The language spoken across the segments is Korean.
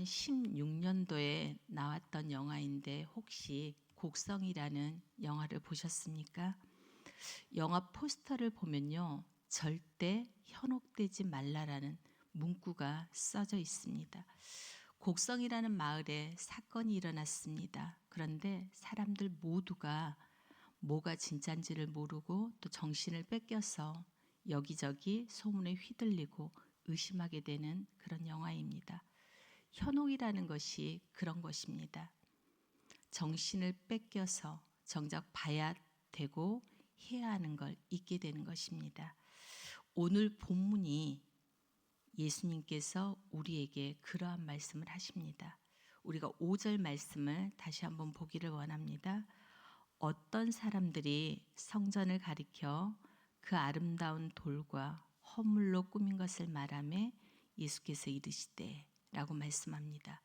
2016년도에 나왔던 영화인데 혹시 곡성이라는 영화를 보셨습니까? 영화 포스터를 보면요. 절대 현혹되지 말라라는 문구가 써져 있습니다. 곡성이라는 마을에 사건이 일어났습니다. 그런데 사람들 모두가 뭐가 진짜인지를 모르고 또 정신을 뺏겨서 여기저기 소문에 휘둘리고 의심하게 되는 그런 영화입니다. 현혹이라는 것이 그런 것입니다. 정신을 뺏겨서 정작 봐야 되고 해야 하는 걸 잊게 되는 것입니다. 오늘 본문이 예수님께서 우리에게 그러한 말씀을 하십니다. 우리가 5절 말씀을 다시 한번 보기를 원합니다. 어떤 사람들이 성전을 가리켜 그 아름다운 돌과 허물로 꾸민 것을 말하며 예수께서 이르시되 라고 말씀합니다.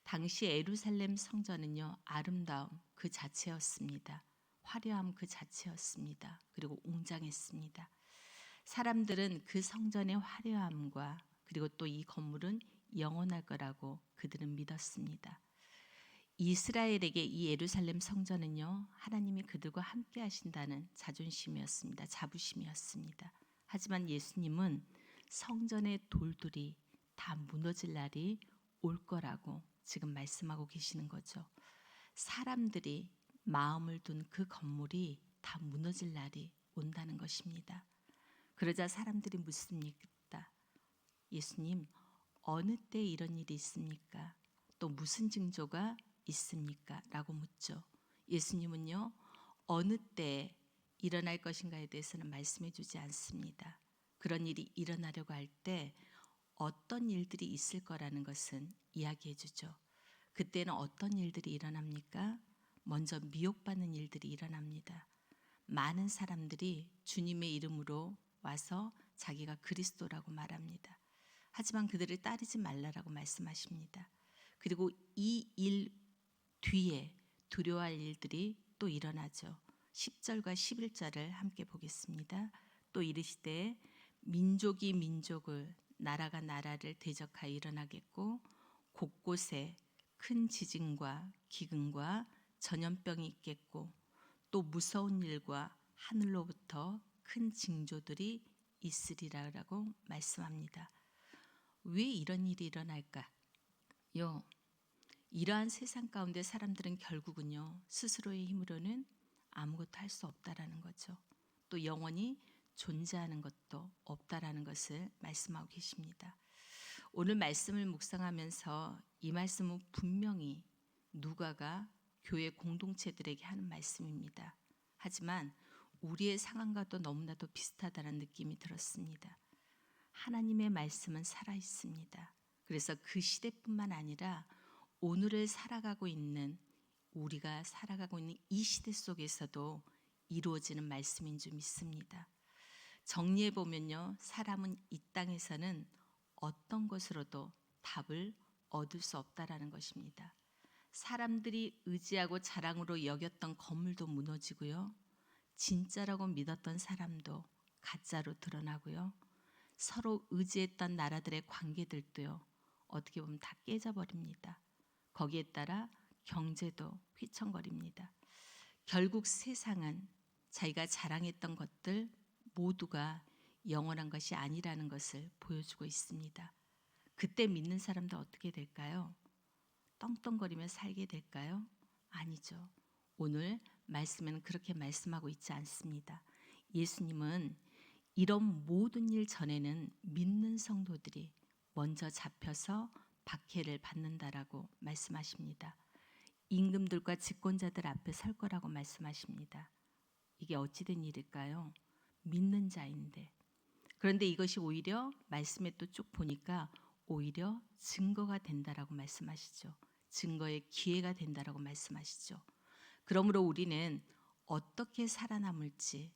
당시 예루살렘 성전은요, 아름다움 그 자체였습니다. 화려함 그 자체였습니다. 그리고 웅장했습니다. 사람들은 그 성전의 화려함과 그리고 또 이 건물은 영원할 거라고 그들은 믿었습니다. 이스라엘에게 이 예루살렘 성전은요, 하나님이 그들과 함께 하신다는 자존심이었습니다. 자부심이었습니다. 하지만 예수님은 성전의 돌들이 다 무너질 날이 올 거라고 지금 말씀하고 계시는 거죠. 사람들이 마음을 둔 그 건물이 다 무너질 날이 온다는 것입니다. 그러자 사람들이 묻습니다. 예수님, 어느 때 이런 일이 있습니까? 또 무슨 징조가 있습니까? 라고 묻죠. 예수님은요, 어느 때 일어날 것인가에 대해서는 말씀해 주지 않습니다. 그런 일이 일어나려고 할 때 어떤 일들이 있을 거라는 것은 이야기해 주죠. 그때는 어떤 일들이 일어납니까? 먼저 미혹받는 일들이 일어납니다. 많은 사람들이 주님의 이름으로 와서 자기가 그리스도라고 말합니다. 하지만 그들을 따르지 말라라고 말씀하십니다. 그리고 이 일 뒤에 두려워할 일들이 또 일어나죠. 10절과 11절을 함께 보겠습니다. 또 이르시되 민족이 민족을 나라가 나라를 대적하여 일어나겠고 곳곳에 큰 지진과 기근과 전염병이 있겠고 또 무서운 일과 하늘로부터 큰 징조들이 있으리라고 말씀합니다. 왜 이런 일이 일어날까요? 이러한 세상 가운데 사람들은 결국은요, 스스로의 힘으로는 아무것도 할 수 없다라는 거죠. 또 영원히 존재하는 것도 없다라는 것을 말씀하고 계십니다. 오늘 말씀을 묵상하면서 이 말씀은 분명히 누가가 교회 공동체들에게 하는 말씀입니다. 하지만 우리의 상황과도 너무나도 비슷하다는 느낌이 들었습니다. 하나님의 말씀은 살아있습니다. 그래서 그 시대뿐만 아니라 오늘을 살아가고 있는 우리가 살아가고 있는 이 시대 속에서도 이루어지는 말씀인 줄 믿습니다. 정리해 보면요, 사람은 이 땅에서는 어떤 것으로도 답을 얻을 수 없다라는 것입니다. 사람들이 의지하고 자랑으로 여겼던 건물도 무너지고요, 진짜라고 믿었던 사람도 가짜로 드러나고요, 서로 의지했던 나라들의 관계들도요, 어떻게 보면 다 깨져버립니다. 거기에 따라 경제도 휘청거립니다. 결국 세상은 자기가 자랑했던 것들 모두가 영원한 것이 아니라는 것을 보여주고 있습니다. 그때 믿는 사람도 어떻게 될까요? 떵떵거리며 살게 될까요? 아니죠. 오늘 말씀에는 그렇게 말씀하고 있지 않습니다. 예수님은 이런 모든 일 전에는 믿는 성도들이 먼저 잡혀서 박해를 받는다라고 말씀하십니다. 임금들과 집권자들 앞에 설 거라고 말씀하십니다. 이게 어찌된 일일까요? 믿는 자인데. 그런데 이것이 오히려 말씀에 또 쭉 보니까 오히려 증거가 된다라고 말씀하시죠. 증거의 기회가 된다라고 말씀하시죠. 그러므로 우리는 어떻게 살아남을지,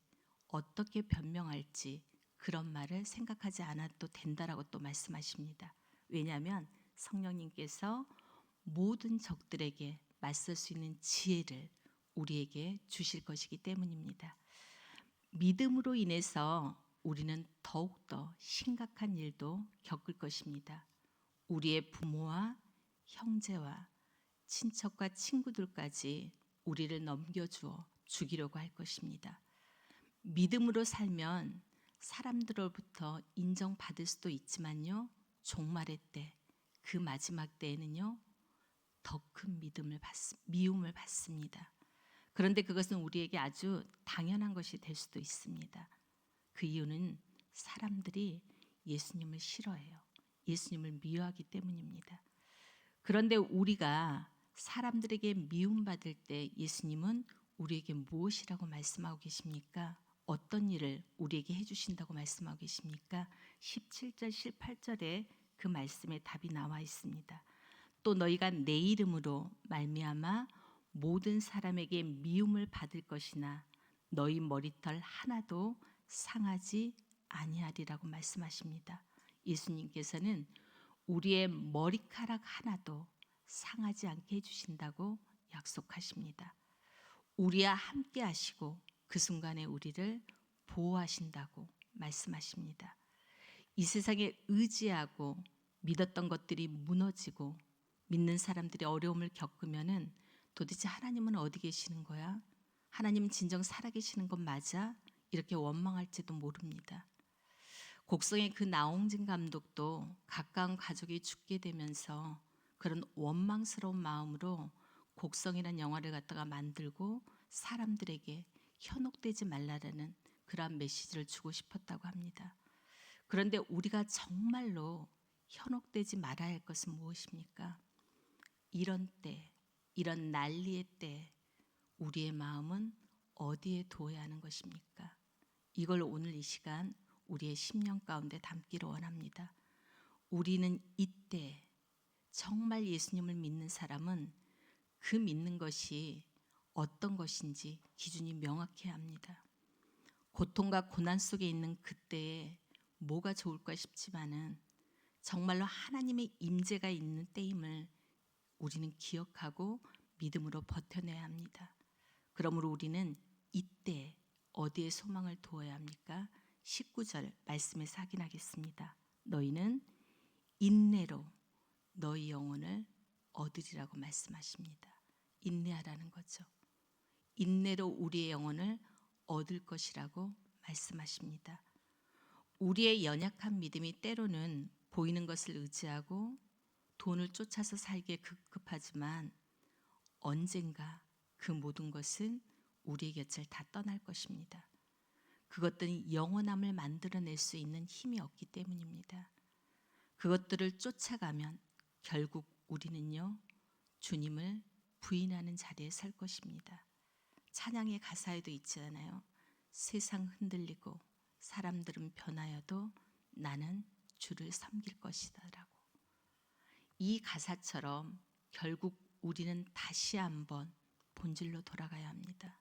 어떻게 변명할지 그런 말을 생각하지 않아도 된다라고 또 말씀하십니다. 왜냐하면 성령님께서 모든 적들에게 맞설 수 있는 지혜를 우리에게 주실 것이기 때문입니다. 믿음으로 인해서 우리는 더욱더 심각한 일도 겪을 것입니다. 우리의 부모와 형제와 친척과 친구들까지 우리를 넘겨주어 죽이려고 할 것입니다. 믿음으로 살면 사람들로부터 인정받을 수도 있지만요, 종말의 때, 그 마지막 때에는요, 더 큰 미움을 받습니다. 그런데 그것은 우리에게 아주 당연한 것이 될 수도 있습니다. 그 이유는 사람들이 예수님을 싫어해요. 예수님을 미워하기 때문입니다. 그런데 우리가 사람들에게 미움받을 때 예수님은 우리에게 무엇이라고 말씀하고 계십니까? 어떤 일을 우리에게 해주신다고 말씀하고 계십니까? 17절, 18절에 그 말씀의 답이 나와 있습니다. 또 너희가 내 이름으로 말미암아 모든 사람에게 미움을 받을 것이나 너희 머리털 하나도 상하지 아니하리라고 말씀하십니다. 예수님께서는 우리의 머리카락 하나도 상하지 않게 해주신다고 약속하십니다. 우리와 함께 하시고 그 순간에 우리를 보호하신다고 말씀하십니다. 이 세상에 의지하고 믿었던 것들이 무너지고 믿는 사람들이 어려움을 겪으면은 도대체 하나님은 어디 계시는 거야? 하나님은 진정 살아계시는 건 맞아? 이렇게 원망할지도 모릅니다. 곡성의 그 나홍진 감독도 가까운 가족이 죽게 되면서 그런 원망스러운 마음으로 곡성이라는 영화를 갖다가 만들고 사람들에게 현혹되지 말라라는 그러한 메시지를 주고 싶었다고 합니다. 그런데 우리가 정말로 현혹되지 말아야 할 것은 무엇입니까? 이런 때, 이런 난리의 때 우리의 마음은 어디에 두어야 하는 것입니까? 이걸 오늘 이 시간 우리의 심령 가운데 담기를 원합니다. 우리는 이때 정말 예수님을 믿는 사람은 그 믿는 것이 어떤 것인지 기준이 명확해야 합니다. 고통과 고난 속에 있는 그때에 뭐가 좋을까 싶지만은 정말로 하나님의 임재가 있는 때임을 우리는 기억하고 믿음으로 버텨내야 합니다. 그러므로 우리는 이때 어디에 소망을 두어야 합니까? 19절 말씀에서 확인하겠습니다. 너희는 인내로 너희 영혼을 얻으리라고 말씀하십니다. 인내하라는 거죠. 인내로 우리의 영혼을 얻을 것이라고 말씀하십니다. 우리의 연약한 믿음이 때로는 보이는 것을 의지하고 돈을 쫓아서 살기에 급급하지만 언젠가 그 모든 것은 우리의 곁을 다 떠날 것입니다. 그것들은 영원함을 만들어낼 수 있는 힘이 없기 때문입니다. 그것들을 쫓아가면 결국 우리는요, 주님을 부인하는 자리에 설 것입니다. 찬양의 가사에도 있잖아요. 세상 흔들리고 사람들은 변하여도 나는 주를 섬길 것이다 라고. 이 가사처럼 결국 우리는 다시 한번 본질로 돌아가야 합니다.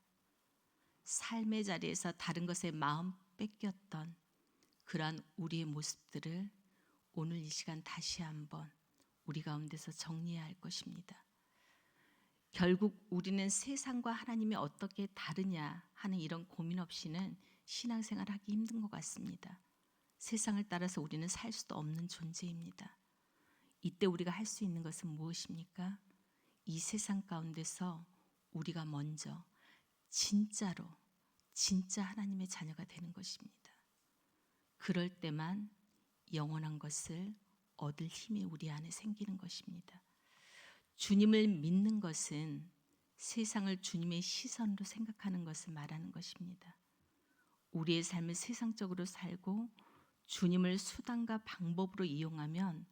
삶의 자리에서 다른 것에 마음 뺏겼던 그러한 우리의 모습들을 오늘 이 시간 다시 한번 우리 가운데서 정리해야 할 것입니다. 결국 우리는 세상과 하나님이 어떻게 다르냐 하는 이런 고민 없이는 신앙생활 하기 힘든 것 같습니다. 세상을 따라서 우리는 살 수도 없는 존재입니다. 이때 우리가 할 수 있는 것은 무엇입니까? 이 세상 가운데서 우리가 먼저 진짜로 진짜 하나님의 자녀가 되는 것입니다. 그럴 때만 영원한 것을 얻을 힘이 우리 안에 생기는 것입니다. 주님을 믿는 것은 세상을 주님의 시선으로 생각하는 것을 말하는 것입니다. 우리의 삶을 세상적으로 살고 주님을 수단과 방법으로 이용하면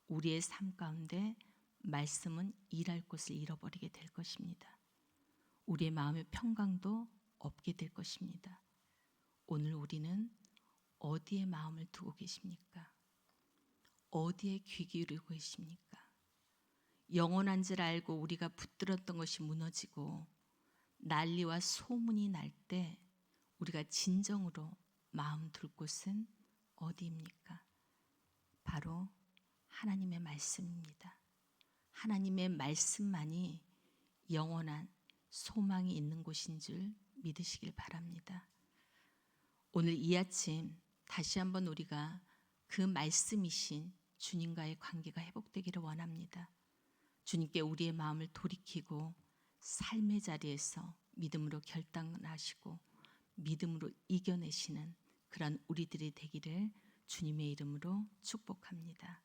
우리의 삶 가운데 말씀은 일할 곳을 잃어버리게 될 것입니다. 우리의 마음의 평강도 없게 될 것입니다. 오늘 우리는 어디에 마음을 두고 계십니까? 어디에 귀 기울이고 계십니까? 영원한 줄 알고 우리가 붙들었던 것이 무너지고 난리와 소문이 날 때 우리가 진정으로 마음 둘 곳은 어디입니까? 바로 하나님의 말씀입니다. 하나님의 말씀만이 영원한 소망이 있는 곳인 줄 믿으시길 바랍니다. 오늘 이 아침 다시 한번 우리가 그 말씀이신 주님과의 관계가 회복되기를 원합니다. 주님께 우리의 마음을 돌이키고 삶의 자리에서 믿음으로 결단하시고 믿음으로 이겨내시는 그런 우리들이 되기를 주님의 이름으로 축복합니다.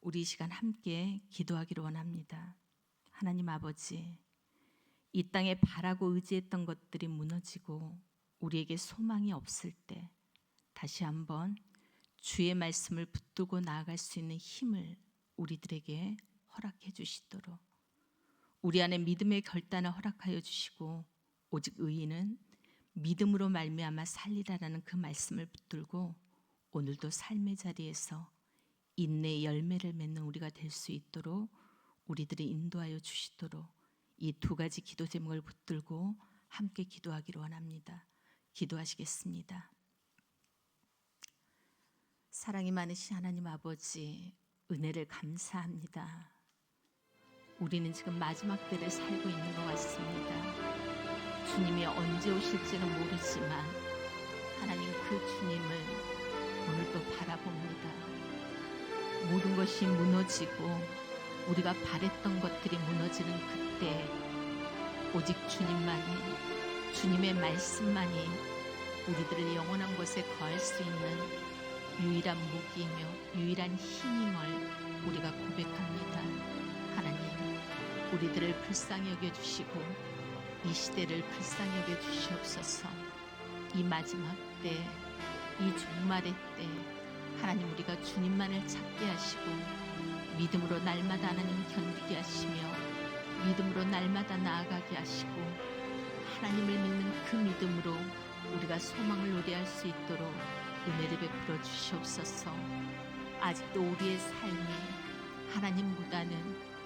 우리 이 시간 함께 기도하기를 원합니다. 하나님 아버지, 이 땅에 바라고 의지했던 것들이 무너지고 우리에게 소망이 없을 때 다시 한번 주의 말씀을 붙들고 나아갈 수 있는 힘을 우리들에게 허락해 주시도록 우리 안에 믿음의 결단을 허락하여 주시고 오직 의인은 믿음으로 말미암아 살리라라는 그 말씀을 붙들고 오늘도 삶의 자리에서 인내의 열매를 맺는 우리가 될 수 있도록 우리들이 인도하여 주시도록 이 두 가지 기도 제목을 붙들고 함께 기도하기를 원합니다. 기도하시겠습니다. 사랑이 많으신 하나님 아버지, 은혜를 감사합니다. 우리는 지금 마지막 때를 살고 있는 것 같습니다. 주님이 언제 오실지는 모르지만 하나님 그 주님을 오늘도 바라봅니다. 모든 것이 무너지고 우리가 바랬던 것들이 무너지는 그때 오직 주님만이, 주님의 말씀만이 우리들을 영원한 곳에 거할 수 있는 유일한 무기이며 유일한 힘임을 우리가 고백합니다. 하나님, 우리들을 불쌍히 여겨주시고 이 시대를 불쌍히 여겨주시옵소서. 이 마지막 때, 이 종말의 때 하나님, 우리가 주님만을 찾게 하시고 믿음으로 날마다 하나님 견디게 하시며 믿음으로 날마다 나아가게 하시고 하나님을 믿는 그 믿음으로 우리가 소망을 노래할 수 있도록 은혜를 베풀어 주시옵소서. 아직도 우리의 삶이 하나님보다는